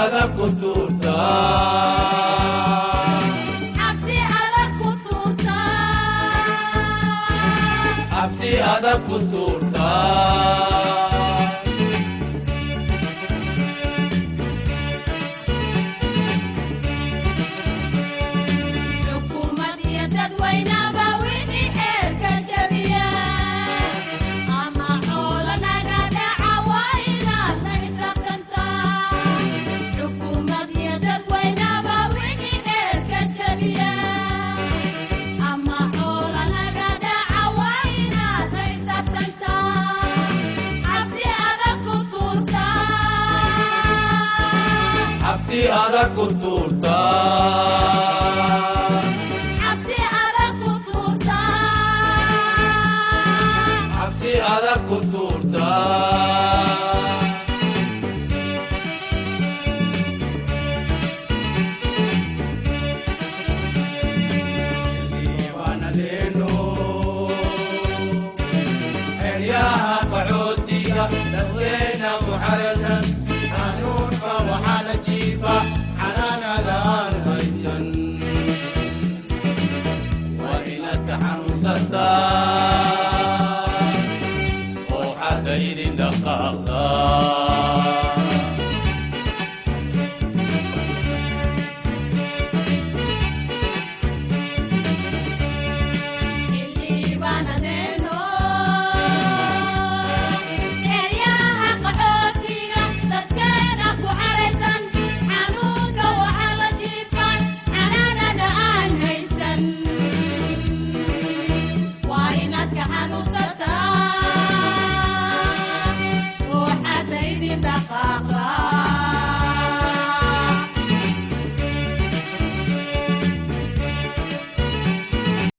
ada kuturta absi ada kuturta xukuumad iyo dadweynaba wixii xeerka jabiya ama xoolo naga dhaca waa inaad la xisaabtantaa xukuumad iyo dadweynaba wixii xeerka jabiya ama xoolo naga dhaca waa inaad la xisaabtantaa cabsi adag ku tuurtaa absi ada kuturta cabsi adag ku tuurtaa absi ada kuturta diiwaanadeennu xeryaha qaxootiga dadweyna u xaraysan qaanuunka waxaa la jiifa xanaanada aan haysan waa inaad ka xanuunsataa oo xagga idin dhaqaaqdaa xildhibaanadeennu